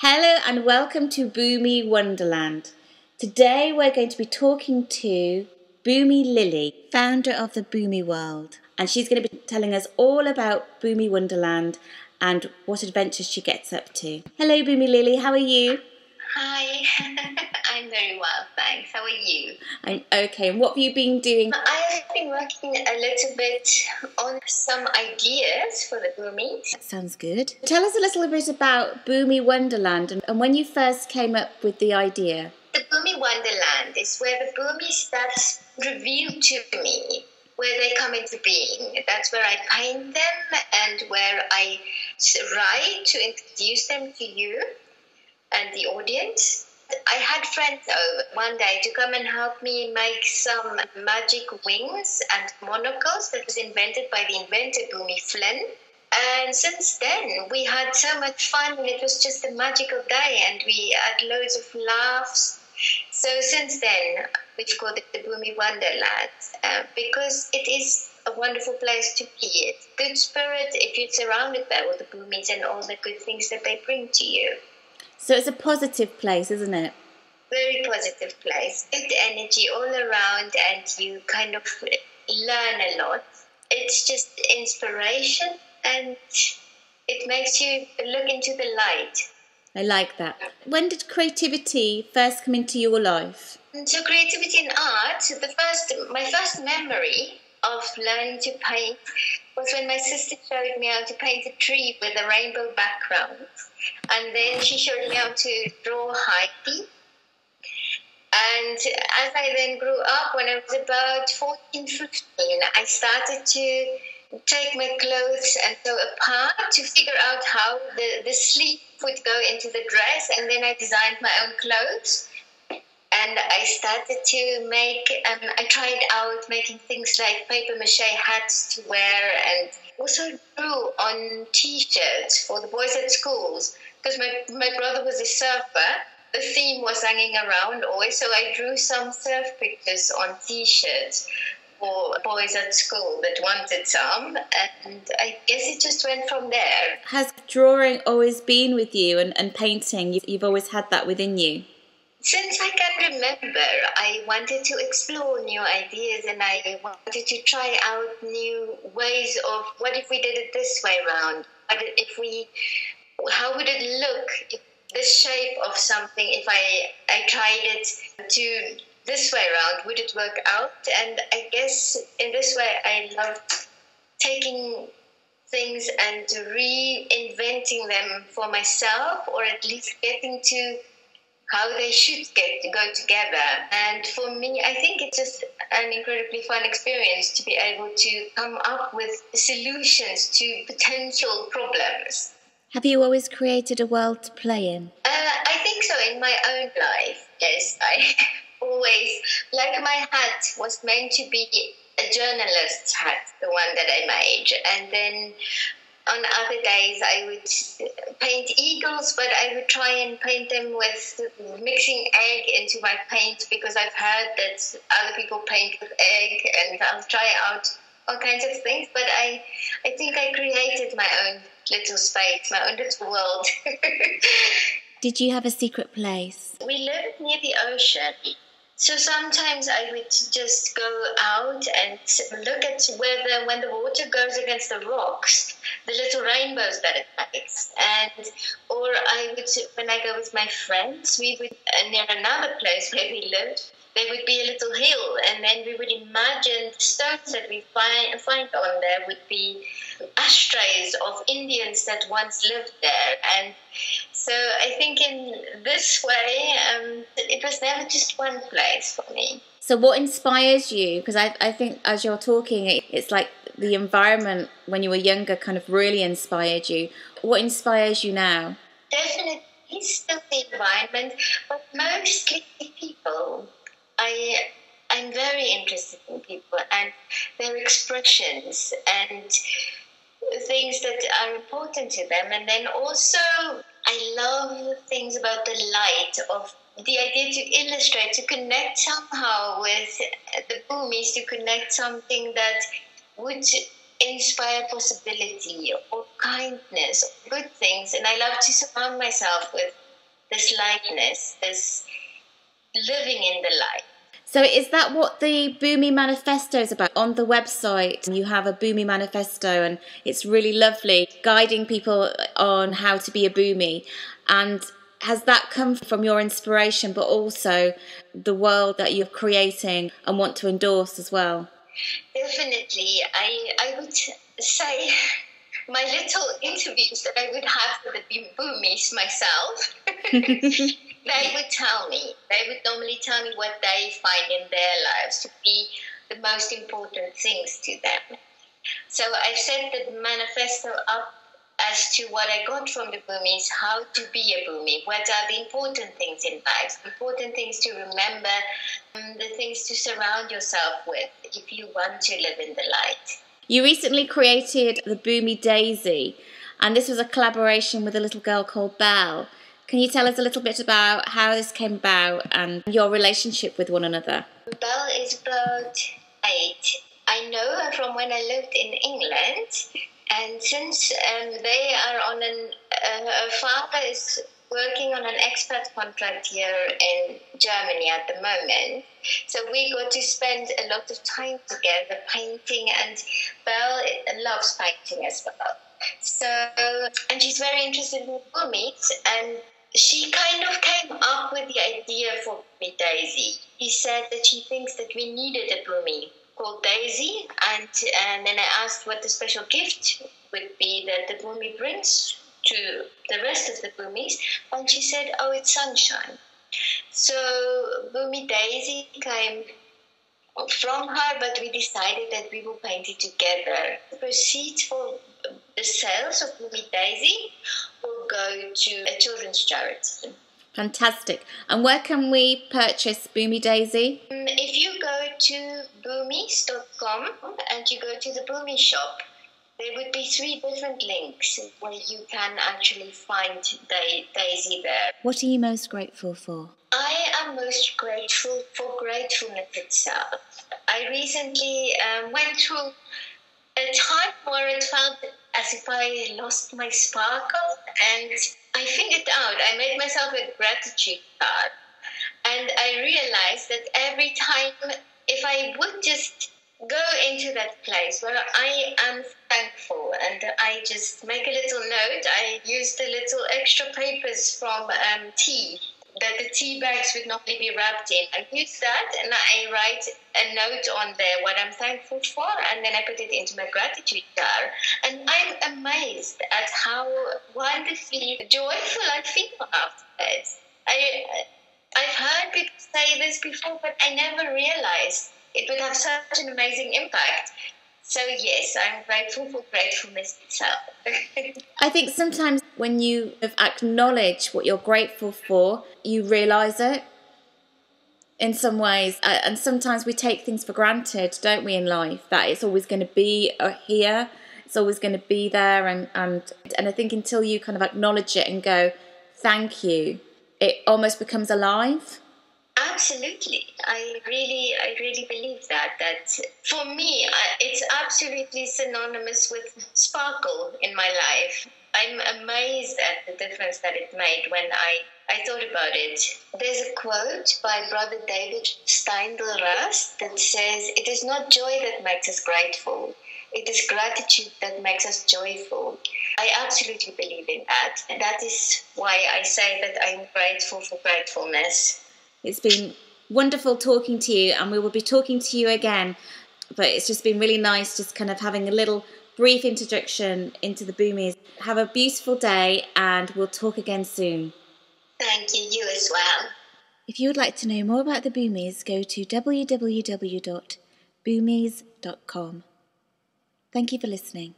Hello and welcome to Bhoomies Wonderland. Today we're going to be talking to Bhoomies Lily, founder of the Bhoomies World. And she's going to be telling us all about Bhoomies Wonderland and what adventures she gets up to. Hello Bhoomies Lily, how are you? Hi, I'm very well, thanks. How are you? I'm okay. And what have you been doing? I have been working a little bit on some ideas for the Bhoomies. That sounds good. Tell us a little bit about Bhoomies Wonderland and when you first came up with the idea. The Bhoomies Wonderland is where the Bhoomies that's revealed to me, where they come into being. That's where I paint them and where I write to introduce them to you and the audience. I had friends over one day to come and help me make some magic wings and monocles that was invented by the inventor Bhoomies Flynn. And since then, we had so much fun and it was just a magical day and we had loads of laughs. So since then, we've called it the Bhoomies Wonderland because it is a wonderful place to be. It's good spirit if you're surrounded by all the Bhoomies and all the good things that they bring to you. So it's a positive place, isn't it? Very positive place. Good energy all around and you kind of learn a lot. It's just inspiration and it makes you look into the light. I like that. When did creativity first come into your life? So creativity and art, my first memory of learning to paint was when my sister showed me how to paint a tree with a rainbow background. And then she showed me how to draw Heidi. And as I then grew up, when I was about 14, 15, I started to take my clothes and sew apart to figure out how the sleeve would go into the dress. And then I designed my own clothes. And I started to I tried out making things like paper mache hats to wear and also drew on T-shirts for the boys at schools because my brother was a surfer. The theme was hanging around always, so I drew some surf pictures on T-shirts for boys at school that wanted some, and I guess it just went from there. Has drawing always been with you and painting? You've always had that within you? Since I can remember, I wanted to explore new ideas and I wanted to try out new ways of what if we did it this way around? How would it look if the shape of something, if I tried it to this way around, would it work out? And I guess in this way I love taking things and reinventing them for myself, or at least getting to how they should go together. And for me, I think it's just an incredibly fun experience to be able to come up with solutions to potential problems. Have you always created a world to play in? I think so, in my own life, yes. I always, like my hat was meant to be a journalist's hat, the one that I made. And then on other days, I would paint eagles, but I would try and paint them with mixing egg into my paint because I've heard that other people paint with egg, and I'll try out all kinds of things. But I think I created my own little space, my own little world. Did you have a secret place? We live near the ocean. So sometimes I would just go out and look at when the water goes against the rocks, the little rainbows that it makes. Or I would, when I go with my friends, we would, near another place where we lived, there would be a little hill, and then we would imagine the stones that we find on there would be ashtrays of Indians that once lived there. And so I think in this way, it was never just one place for me. So what inspires you? Because I think as you're talking, it's like the environment when you were younger kind of really inspired you. What inspires you now? Definitely still the environment, but mostly people. I'm very interested in people and their expressions and things that are important to them. And then also I love things about the light of the idea to illustrate, to connect somehow with the Bhoomies, to connect something that would inspire possibility or kindness or good things. And I love to surround myself with this lightness, this living in the light. So is that what the Bhoomies Manifesto is about? On the website, you have a Bhoomies Manifesto, and it's really lovely, guiding people on how to be a Bhoomies. And has that come from your inspiration, but also the world that you're creating and want to endorse as well? Definitely. I would say my little interviews that I would have with the Bhoomies myself, they would normally tell me what they find in their lives to be the most important things to them. So I've set the manifesto up as to what I got from the Bhoomies, how to be a Bhoomies, what are the important things in life, important things to remember, the things to surround yourself with if you want to live in the light. You recently created the Bhoomies Daisy, and this was a collaboration with a little girl called Belle. Can you tell us a little bit about how this came about and your relationship with one another? Belle is about 8. I know her from when I lived in England. And since they are on her father is working on an expat contract here in Germany at the moment, so we got to spend a lot of time together painting, and Belle loves painting as well. So, and she's very interested in Bhoomies, and she kind of came up with the idea for me, Daisy. She said that she thinks that we needed a Bhoomies called Daisy, and then I asked what the special gift would be that the Bhoomies brings to the rest of the Bhoomies, and she said, oh, it's sunshine. So Bhoomies Daisy came from her, but we decided that we will paint it together. The proceeds for the sales of Bhoomies Daisy will go to a children's charity. Fantastic. And where can we purchase Bhoomies Daisy? If you go to bhoomies.com and you go to the Bhoomies shop, there would be 3 different links where you can actually find Daisy there. What are you most grateful for? I am most grateful for gratefulness itself. I recently went through a time where it felt as if I lost my sparkle, and I figured out, I made myself a gratitude card, and I realized that every time, if I would just go into that place where I am thankful, and I just make a little note, I use the little extra papers from tea, that the tea bags would normally be wrapped in. I use that and I write a note on there what I'm thankful for, and then I put it into my gratitude jar. And I'm amazed at how wonderfully joyful I feel afterwards. I've heard people say this before, but I never realized it would have such an amazing impact. So yes, I'm grateful for gratefulness itself. I think sometimes when you acknowledge what you're grateful for, you realise it in some ways. And sometimes we take things for granted, don't we, in life? That it's always going to be here, it's always going to be there. And I think until you kind of acknowledge it and go, thank you, it almost becomes alive. Absolutely. I really believe that for me, it's absolutely synonymous with sparkle in my life. I'm amazed at the difference that it made when I thought about it. There's a quote by Brother David Steindl-Rast that says, "It is not joy that makes us grateful. It is gratitude that makes us joyful." I absolutely believe in that. And that is why I say that I'm grateful for gratefulness. It's been wonderful talking to you, and we will be talking to you again. But it's just been really nice just kind of having a little brief introduction into the Bhoomies. Have a beautiful day, and we'll talk again soon. Thank you, you as well. If you would like to know more about the Bhoomies, go to www.bhoomies.com. Thank you for listening.